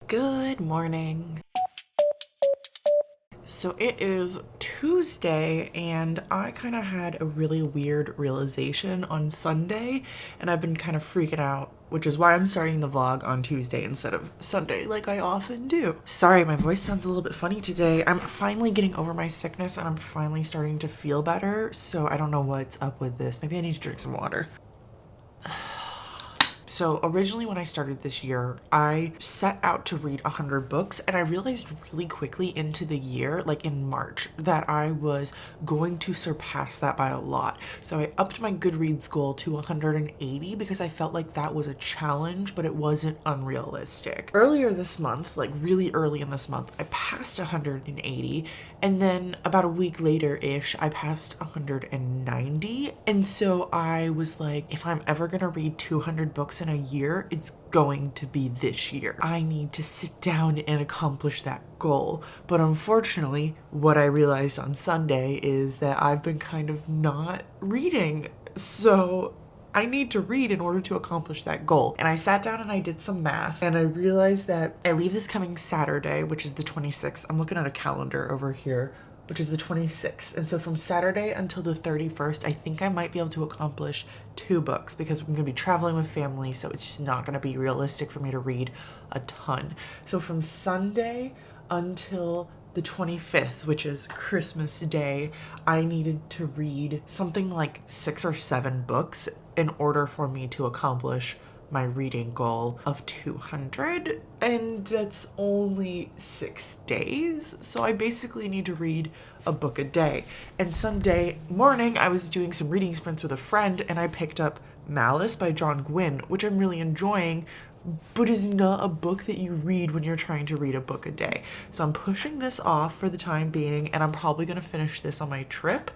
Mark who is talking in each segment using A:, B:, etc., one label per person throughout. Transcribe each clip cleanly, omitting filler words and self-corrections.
A: Good morning. So it is Tuesday, and I kind of had a really weird realization on Sunday, and I've been kind of freaking out, which is why I'm starting the vlog on Tuesday instead of Sunday like I often do. Sorry, my voice sounds a little bit funny today. I'm finally getting over my sickness, and I'm finally starting to feel better, so I don't know what's up with this. Maybe I need to drink some water. So originally when I started this year, I set out to read 100 books, and I realized really quickly into the year, like in March, that I was going to surpass that by a lot. So I upped my Goodreads goal to 180 because I felt like that was a challenge, but it wasn't unrealistic. Earlier this month, like really early in this month, I passed 180, and then about a week later-ish, I passed 190. And so I was like, if I'm ever gonna read 200 books in a year, it's going to be this year. I need to sit down and accomplish that goal. But unfortunately, what I realized on Sunday is that I've been kind of not reading. So I need to read in order to accomplish that goal. And I sat down and I did some math, and I realized that I leave this coming Saturday, which is the 26th. I'm looking at a calendar over here, which is the 26th. And so from Saturday until the 31st, I think I might be able to accomplish 2 books because I'm going to be traveling with family, so it's just not going to be realistic for me to read a ton. So from Sunday until the 25th, which is Christmas Day, I needed to read something like 6 or 7 books in order for me to accomplish my reading goal of 200, and that's only 6 days. So I basically need to read a book a day. And Sunday morning, I was doing some reading sprints with a friend, and I picked up Malice by John Gwynne, which I'm really enjoying, but is not a book that you read when you're trying to read a book a day. So I'm pushing this off for the time being, and I'm probably going to finish this on my trip,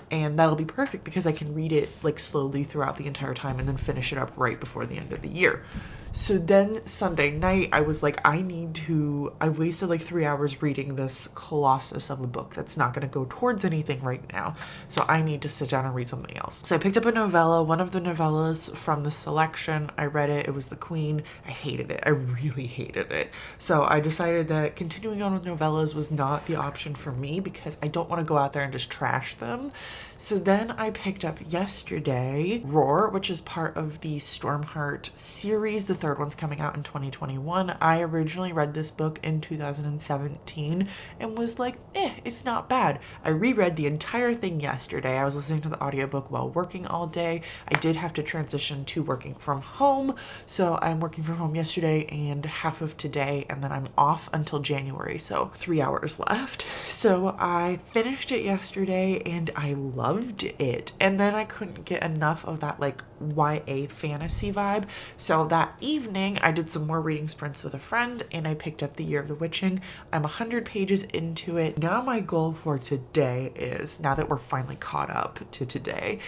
A: and that'll be perfect because I can read it like slowly throughout the entire time and then finish it up right before the end of the year. So then Sunday night, I was like, I wasted like 3 hours reading this colossus of a book that's not going to go towards anything right now. So I need to sit down and read something else. So I picked up a novella, one of the novellas from the selection. I read it. It was The Queen. I hated it. I really hated it. So I decided that continuing on with novellas was not the option for me because I don't want to go out there and just trash them. So then I picked up yesterday Roar, which is part of the Stormheart series. The third one's coming out in 2021. I originally read this book in 2017 and was like, it's not bad. I reread the entire thing yesterday. I was listening to the audiobook while working all day. I did have to transition to working from home. So I'm working from home yesterday and half of today, and then I'm off until January. So 3 hours left. So I finished it yesterday and I loved it. And then I couldn't get enough of that like YA fantasy vibe. So that evening I did some more reading sprints with a friend, and I picked up The Year of the Witching. I'm 100 pages into it. Now my goal for today is, now that we're finally caught up to today,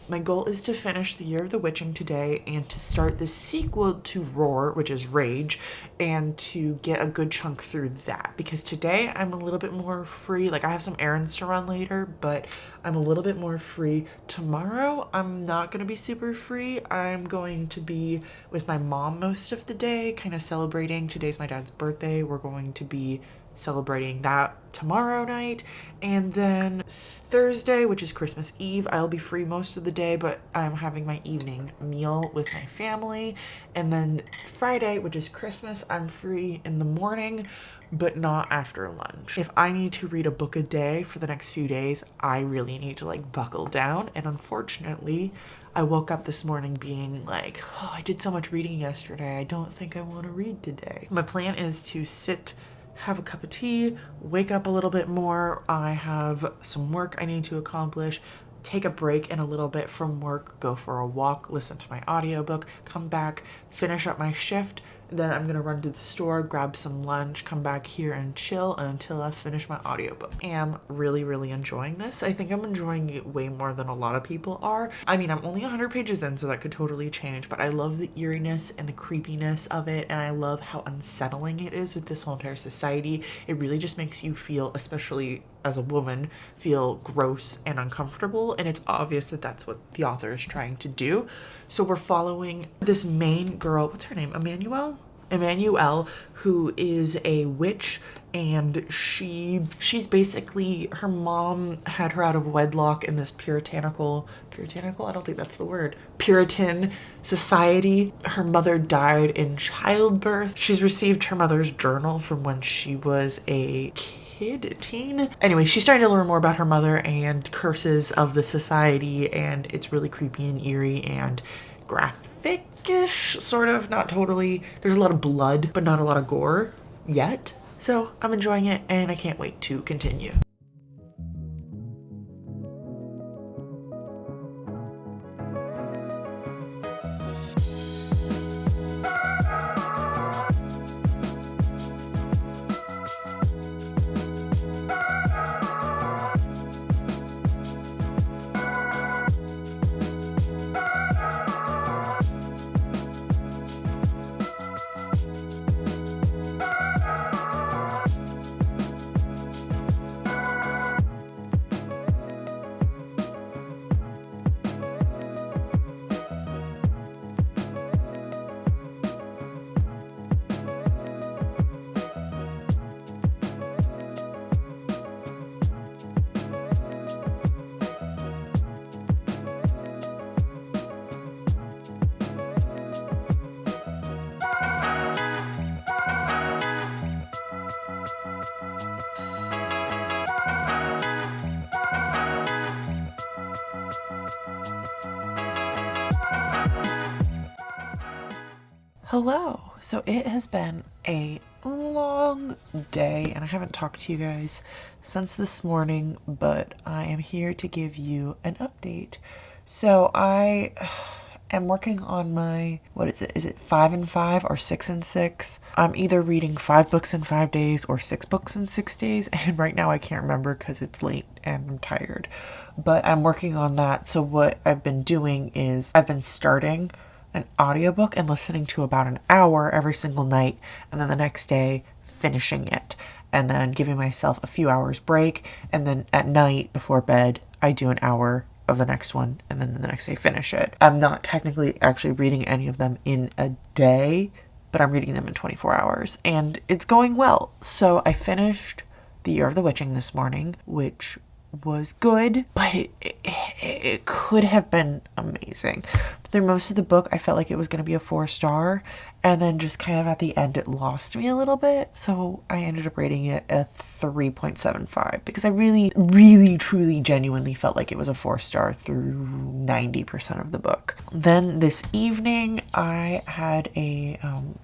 A: my goal is to finish The Year of the Witching today and to start the sequel to Roar, which is Rage, and to get a good chunk through that. Because today I'm a little bit more free. Like I have some errands to run later, but I'm a little bit more free. Tomorrow I'm not going to be super free. I'm going to be with my mom most of the day, kind of celebrating. Today's my dad's birthday. We're going to be celebrating that tomorrow night, and then Thursday, which is Christmas Eve, I'll be free most of the day, but I'm having my evening meal with my family. And then Friday, which is Christmas, I'm free in the morning but not after lunch. If I need to read a book a day for the next few days, I really need to like buckle down. And unfortunately, I woke up this morning being like, oh, I did so much reading yesterday. I don't think I want to read today. My plan is to sit, have a cup of tea, wake up a little bit more. I have some work I need to accomplish, take a break in a little bit from work, go for a walk, listen to my audiobook, come back, finish up my shift. Then I'm gonna run to the store, grab some lunch, come back here and chill until I finish my audiobook. I am really, really enjoying this. I think I'm enjoying it way more than a lot of people are. I mean, I'm only 100 pages in, so that could totally change, but I love the eeriness and the creepiness of it, and I love how unsettling it is with this whole entire society. It really just makes you feel, especially as a woman, feel gross and uncomfortable, and it's obvious that that's what the author is trying to do. So we're following this main girl, what's her name, Emmanuel? Emmanuelle, who is a witch, and she's basically, her mom had her out of wedlock in this puritanical, I don't think that's the word, Puritan society. Her mother died in childbirth. She's received her mother's journal from when she was a teen. Anyway, she's starting to learn more about her mother and curses of the society, and it's really creepy and eerie and graphic-ish, sort of, not totally. There's a lot of blood, but not a lot of gore yet. So I'm enjoying it, and I can't wait to continue. Hello. So it has been a long day and I haven't talked to you guys since this morning, but I am here to give you an update. So I am working on my, what is it? Is it 5 and 5 or 6 and 6? I'm either reading 5 books in 5 days or 6 books in 6 days. And right now I can't remember because it's late and I'm tired, but I'm working on that. So what I've been doing is I've been starting an audiobook and listening to about an hour every single night, and then the next day finishing it, and then giving myself a few hours break, and then at night before bed I do an hour of the next one, and then the next day finish it. I'm not technically actually reading any of them in a day, but I'm reading them in 24 hours, and it's going well. So I finished The Year of the Witching this morning, which was good, but it could have been amazing. Through most of the book, I felt like it was going to be a 4-star, and then just kind of at the end, it lost me a little bit. So I ended up rating it a 3.75 because I really, really, truly, genuinely felt like it was a 4-star through 90% of the book. Then this evening, I had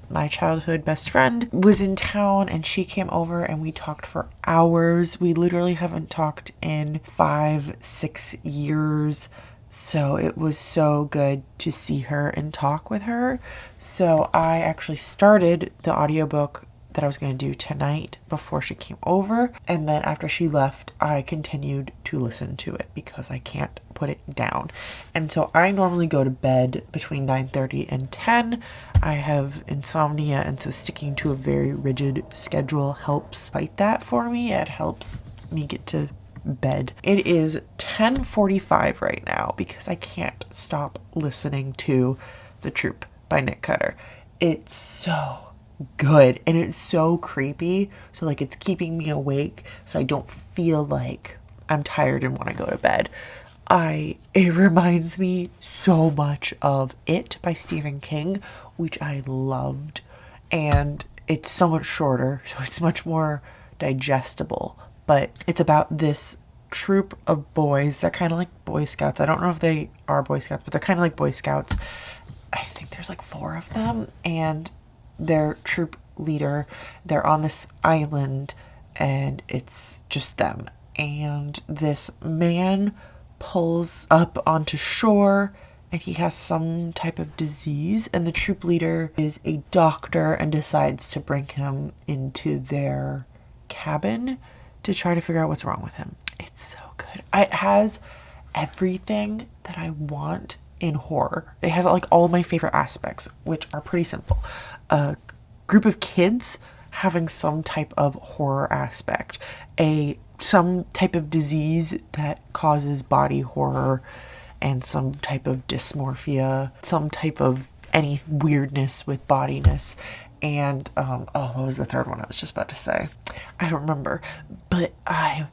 A: my childhood best friend was in town, and she came over and we talked for hours. We literally haven't talked in 5-6 years. So it was so good to see her and talk with her. So I actually started the audiobook that I was going to do tonight before she came over. And then after she left, I continued to listen to it because I can't put it down. And so I normally go to bed between 9:30 and 10. I have insomnia, and so sticking to a very rigid schedule helps fight that for me. It helps me get to bed. It is 10:45 right now because I can't stop listening to The Troop by Nick Cutter. It's so good and it's so creepy. So like it's keeping me awake so I don't feel like I'm tired and want to go to bed. It reminds me so much of It by Stephen King, which I loved, and it's so much shorter, so it's much more digestible. But it's about this troop of boys. They're kind of like Boy Scouts. I don't know if they are Boy Scouts, but they're kind of like Boy Scouts. I think there's like 4 of them, and their troop leader, they're on this island, and it's just them. And this man pulls up onto shore, and he has some type of disease, and the troop leader is a doctor and decides to bring him into their cabin to try to figure out what's wrong with him. It's so good. It has everything that I want in horror. It has like all of my favorite aspects, which are pretty simple. A group of kids having some type of horror aspect, some type of disease that causes body horror, and some type of dysmorphia, some type of any weirdness with bodiness, And, what was the third one I was just about to say? I don't remember, but I'm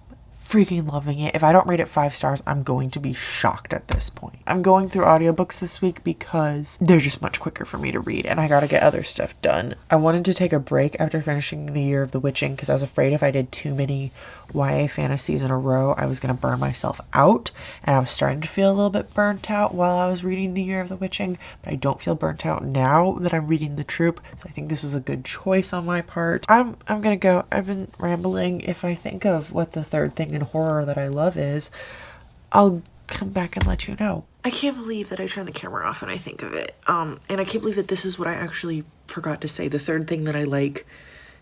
A: freaking loving it. If I don't rate it 5 stars, I'm going to be shocked at this point. I'm going through audiobooks this week because they're just much quicker for me to read and I gotta get other stuff done. I wanted to take a break after finishing The Year of the Witching because I was afraid if I did too many YA fantasies in a row, I was gonna burn myself out, and I was starting to feel a little bit burnt out while I was reading The Year of the Witching, but I don't feel burnt out now that I'm reading The Troop, so I think this was a good choice on my part. I'm gonna go. I've been rambling. If I think of what the third thing in horror that I love is, I'll come back and let you know. I can't believe that I turned the camera off and I think of it. And I can't believe that this is what I actually forgot to say. The third thing that I like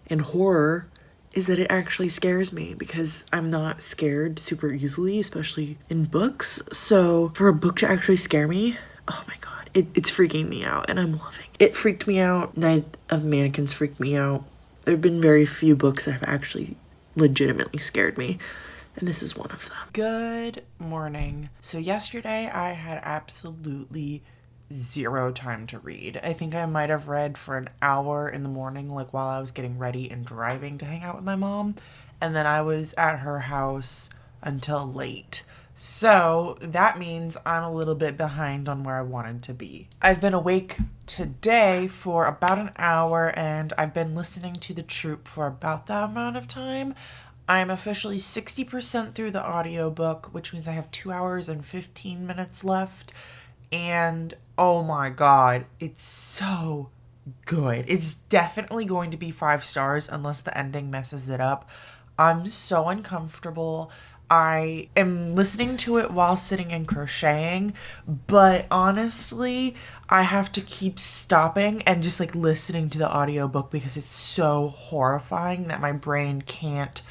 A: in horror is that it actually scares me, because I'm not scared super easily, especially in books. So for a book to actually scare me, oh my god, it's freaking me out, and I'm loving it. It freaked me out. Night of Mannequins freaked me out. There have been very few books that have actually legitimately scared me, and this is one of them. Good morning. So yesterday I had absolutely zero time to read. I think I might have read for an hour in the morning, like while I was getting ready and driving to hang out with my mom, and then I was at her house until late. So that means I'm a little bit behind on where I wanted to be. I've been awake today for about an hour, and I've been listening to The Troop for about that amount of time. I'm officially 60% through the audiobook, which means I have 2 hours and 15 minutes left. And oh my god, it's so good. It's definitely going to be 5 stars unless the ending messes it up. I'm so uncomfortable. I am listening to it while sitting and crocheting, but honestly, I have to keep stopping and just like listening to the audiobook because it's so horrifying that my brain can't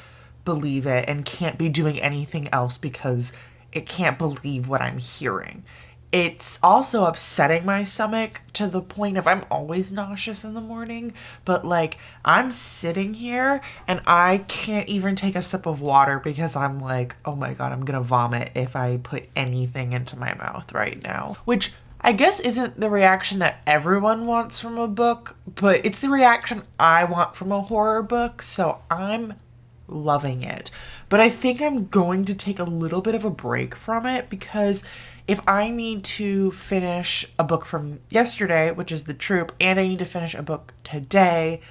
A: believe it and can't be doing anything else because it can't believe what I'm hearing. It's also upsetting my stomach to the point of I'm always nauseous in the morning, but like I'm sitting here and I can't even take a sip of water because I'm like, oh my god, I'm gonna vomit if I put anything into my mouth right now. Which I guess isn't the reaction that everyone wants from a book, but it's the reaction I want from a horror book, so I'm loving it. But I think I'm going to take a little bit of a break from it because if I need to finish a book from yesterday, which is The Troop, and I need to finish a book today,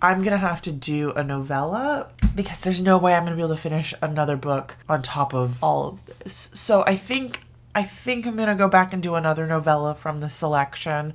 A: I'm gonna have to do a novella because there's no way I'm gonna be able to finish another book on top of all of this. So I think I'm gonna go back and do another novella from the selection.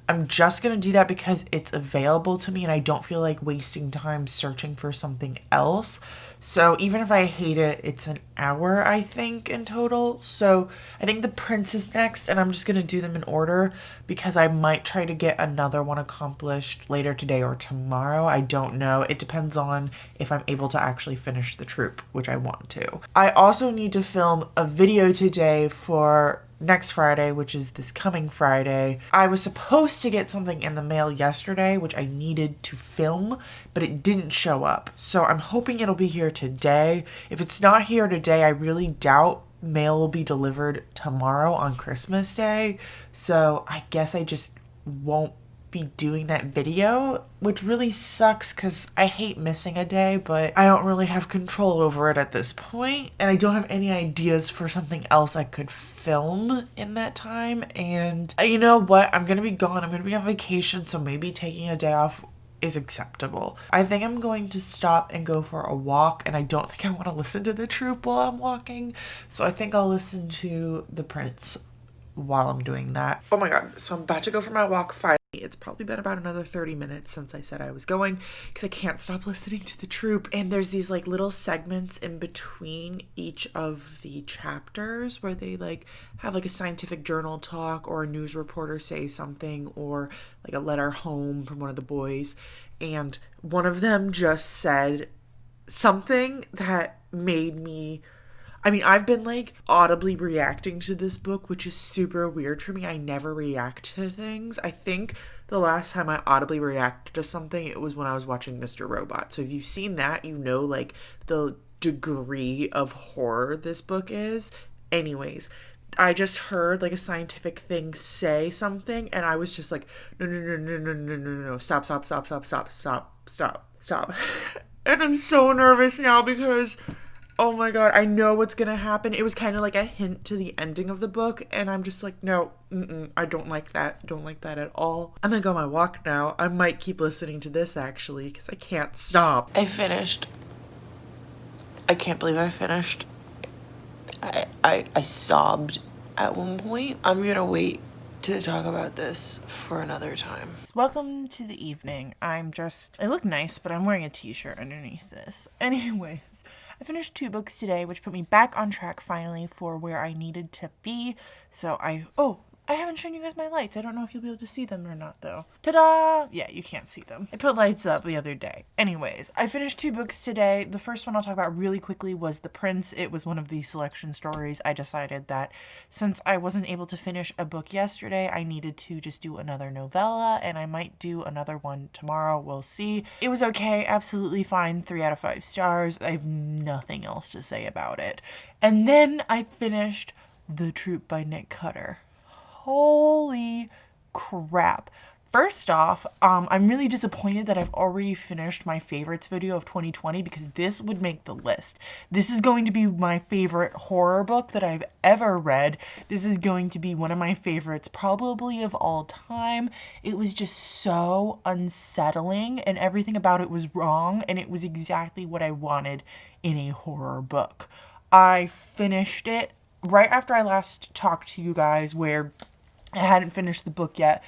A: I'm just gonna do that because it's available to me and I don't feel like wasting time searching for something else. So even if I hate it, it's an hour, I think, in total. So I think The Prince is next, and I'm just gonna do them in order because I might try to get another one accomplished later today or tomorrow. I don't know. It depends on if I'm able to actually finish The Troop, which I want to. I also need to film a video today for next Friday, which is this coming Friday. I was supposed to get something in the mail yesterday, which I needed to film, but it didn't show up. So I'm hoping it'll be here today. If it's not here today, I really doubt mail will be delivered tomorrow on Christmas Day. So I guess I just won't be doing that video, which really sucks because I hate missing a day, but I don't really have control over it at this point, and I don't have any ideas for something else I could film in that time. And you know what? I'm gonna be gone. I'm gonna be on vacation, so maybe taking a day off is acceptable. I think I'm going to stop and go for a walk, and I don't think I want to listen to The Troop while I'm walking, so I think I'll listen to The Prince while I'm doing that. Oh my god, so I'm about to go for my walk finally. It's probably been about another 30 minutes since I said I was going because I can't stop listening to The Troop. And there's these like little segments in between each of the chapters where they like have like a scientific journal talk or a news reporter say something or like a letter home from one of the boys. And one of them just said something that made me... I mean, I've been like audibly reacting to this book, which is super weird for me. I never react to things. I think the last time I audibly reacted to something, it was when I was watching Mr. Robot. So if you've seen that, you know like the degree of horror this book is. Anyways, I just heard like a scientific thing say something, and I was just like, no, no, no, no, no, no, no, no, stop, stop, stop, stop, stop, stop, stop, stop. And I'm so nervous now because, oh my god, I know what's gonna happen. It was kind of like a hint to the ending of the book, and I'm just like, no, I don't like that. Don't like that at all. I'm gonna go on my walk now. I might keep listening to this actually because I can't stop. I finished. I can't believe I finished. I sobbed at one point. I'm gonna wait to talk about this for another time. Welcome to the evening. I look nice, but I'm wearing a t-shirt underneath this. Anyways, I finished 2 books today, which put me back on track finally for where I needed to be. So I haven't shown you guys my lights. I don't know if you'll be able to see them or not, though. Ta-da! Yeah, you can't see them. I put lights up the other day. Anyways, I finished 2 books today. The first one I'll talk about really quickly was The Prince. It was one of the selection stories. I decided that since I wasn't able to finish a book yesterday, I needed to just do another novella, and I might do another one tomorrow. We'll see. It was okay. Absolutely fine. 3 out of 5 stars. I have nothing else to say about it. And then I finished The Troop by Nick Cutter. Holy crap. First off, I'm really disappointed that I've already finished my favorites video of 2020 because this would make the list. This is going to be my favorite horror book that I've ever read. This is going to be one of my favorites probably of all time. It was just so unsettling and everything about it was wrong, and it was exactly what I wanted in a horror book. I finished it right after I last talked to you guys where I hadn't finished the book yet.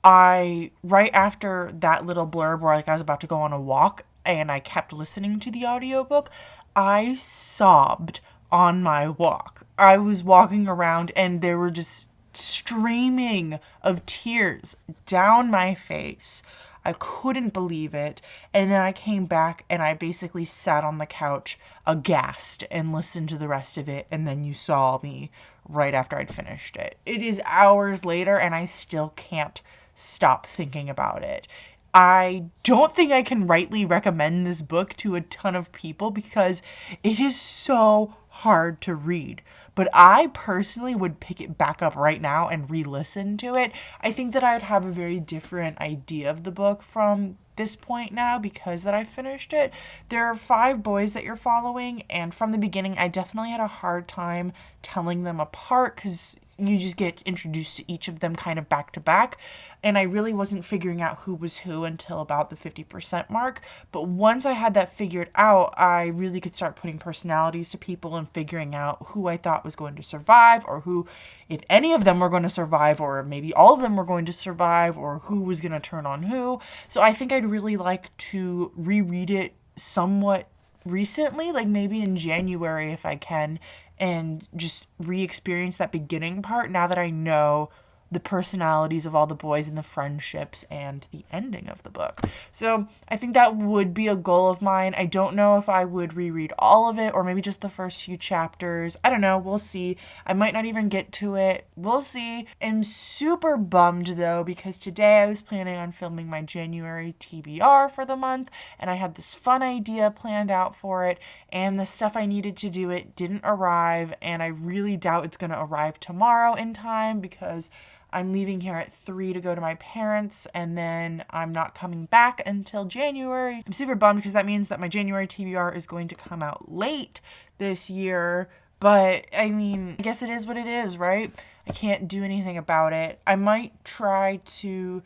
A: Right after that little blurb where like I was about to go on a walk and I kept listening to the audiobook, I sobbed on my walk. I was walking around and there were just streaming of tears down my face. I couldn't believe it. And then I came back and I basically sat on the couch aghast and listened to the rest of it. And then you saw me right after I'd finished it. It is hours later and I still can't stop thinking about it. I don't think I can rightly recommend this book to a ton of people because it is so hard to read. But I personally would pick it back up right now and re-listen to it. I think that I would have a very different idea of the book from this point now because that I finished it. There are 5 boys that you're following, and from the beginning I definitely had a hard time telling them apart because you just get introduced to each of them kind of back to back. And I really wasn't figuring out who was who until about the 50% mark. But once I had that figured out, I really could start putting personalities to people and figuring out who I thought was going to survive, or who, if any of them were going to survive, or maybe all of them were going to survive, or who was going to turn on who. So I think I'd really like to reread it somewhat recently, like maybe in January if I can, and just re-experience that beginning part now that I know the personalities of all the boys and the friendships and the ending of the book. So I think that would be a goal of mine. I don't know if I would reread all of it or maybe just the first few chapters. I don't know. We'll see. I might not even get to it. We'll see. I'm super bummed though because today I was planning on filming my January TBR for the month and I had this fun idea planned out for it, and the stuff I needed to do it didn't arrive, and I really doubt it's going to arrive tomorrow in time because I'm leaving here at 3 to go to my parents, and then I'm not coming back until January. I'm super bummed because that means that my January TBR is going to come out late this year. But, I mean, I guess it is what it is, right? I can't do anything about it. I might try to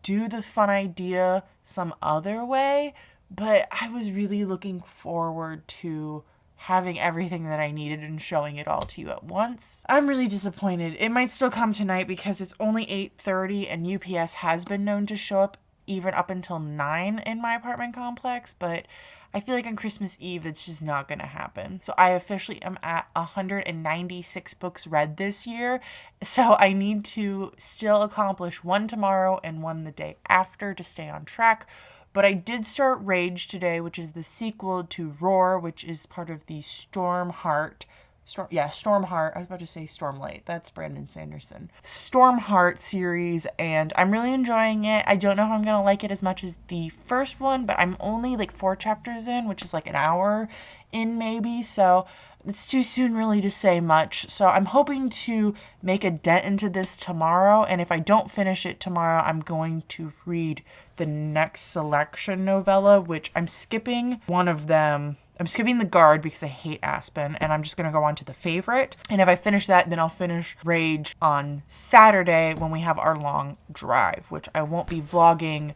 A: do the fun idea some other way, but I was really looking forward to having everything that I needed and showing it all to you at once. I'm really disappointed. It might still come tonight because it's only 8:30 and UPS has been known to show up even up until 9 in my apartment complex, but I feel like on Christmas Eve it's just not gonna happen. So I officially am at 196 books read this year, so I need to still accomplish 1 tomorrow and 1 the day after to stay on track. But I did start Rage today, which is the sequel to Roar, which is part of the Stormheart. Stormheart. I was about to say Stormlight. That's Brandon Sanderson. Stormheart series, and I'm really enjoying it. I don't know if I'm going to like it as much as the first one, but I'm only like 4 chapters in, which is like an hour in maybe. So it's too soon really to say much. So I'm hoping to make a dent into this tomorrow. And if I don't finish it tomorrow, I'm going to read the next selection novella, which I'm skipping one of them. I'm skipping The Guard because I hate Aspen, and I'm just going to go on to The Favorite. And if I finish that, then I'll finish Rage on Saturday when we have our long drive, which I won't be vlogging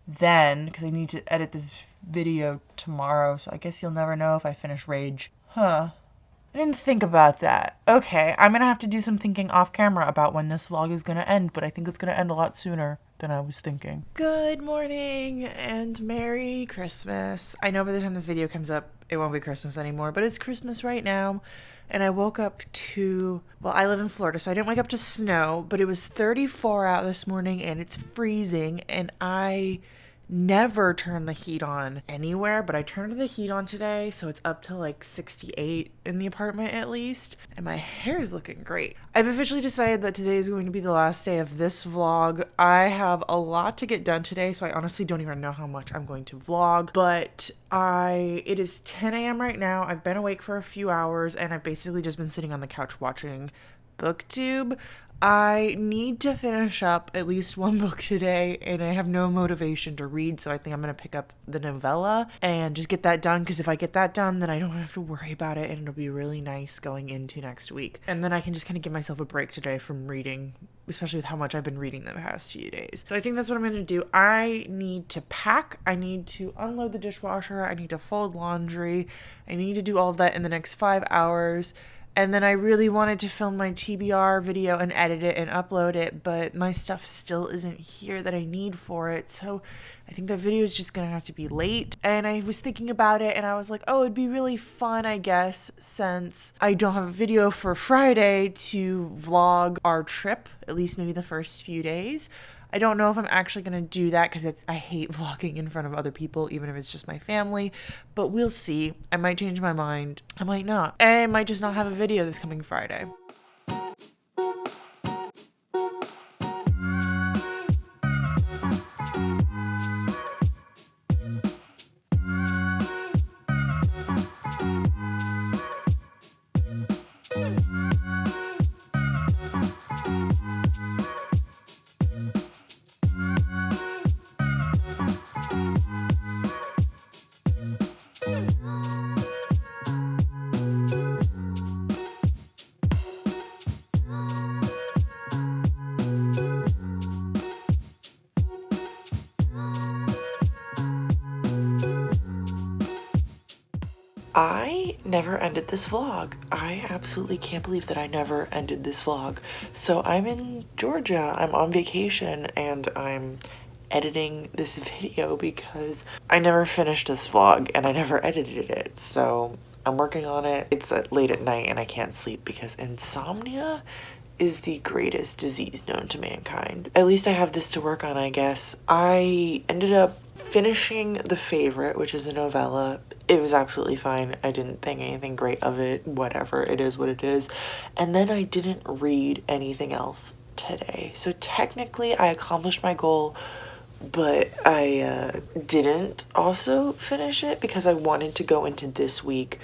A: then because I need to edit this video tomorrow. So I guess you'll never know if I finish Rage. Huh. I didn't think about that. Okay, I'm going to have to do some thinking off camera about when this vlog is going to end, but I think it's going to end a lot sooner than I was thinking. Good morning and Merry Christmas. I know by the time this video comes up, it won't be Christmas anymore, but it's Christmas right now. And I woke up to, well, I live in Florida, so I didn't wake up to snow, but it was 34 out this morning and it's freezing, and I never turn the heat on anywhere, but I turned the heat on today, so it's up to like 68 in the apartment at least, and my hair is looking great. I've officially decided that today is going to be the last day of this vlog. I have a lot to get done today, so I honestly don't even know how much I'm going to vlog, but it is 10 a.m. right now. I've been awake for a few hours, and I've basically just been sitting on the couch watching BookTube. I need to finish up at least one book today, and I have no motivation to read, so I think I'm going to pick up the novella and just get that done, because if I get that done, then I don't have to worry about it, and it'll be really nice going into next week. And then I can just kind of give myself a break today from reading, especially with how much I've been reading the past few days. So I think that's what I'm going to do. I need to pack, I need to unload the dishwasher, I need to fold laundry, I need to do all of that in the next 5 hours. And then I really wanted to film my TBR video and edit it and upload it, but my stuff still isn't here that I need for it. So I think that video is just going to have to be late. And I was thinking about it and I was like, oh, it'd be really fun, I guess, since I don't have a video for Friday, to vlog our trip, at least maybe the first few days. I don't know if I'm actually going to do that because I hate vlogging in front of other people, even if it's just my family, but we'll see. I might change my mind. I might not. I might just not have a video this coming Friday. I never ended this vlog. I absolutely can't believe that I never ended this vlog. So I'm in Georgia, I'm on vacation, and I'm editing this video because I never finished this vlog and I never edited it. So I'm working on it. It's late at night and I can't sleep because insomnia is the greatest disease known to mankind. At least I have this to work on, I guess. I ended up finishing The Favorite, which is a novella. It was absolutely fine. I didn't think anything great of it. Whatever, it is what it is. And then I didn't read anything else today. So technically I accomplished my goal, but I didn't also finish it because I wanted to go into this week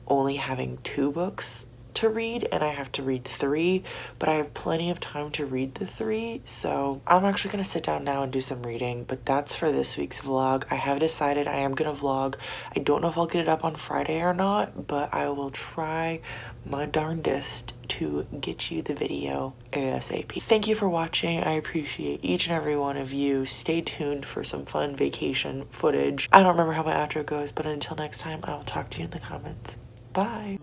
A: only having 2 books to read, and I have to read 3, but I have plenty of time to read the 3, so I'm actually gonna sit down now and do some reading. But that's for this week's vlog. I have decided I am gonna vlog. I don't know if I'll get it up on Friday or not, but I will try my darndest to get you the video ASAP. Thank you for watching. I appreciate each and every one of you. Stay tuned for some fun vacation footage. I don't remember how my outro goes, but until next time, I will talk to you in the comments. Bye.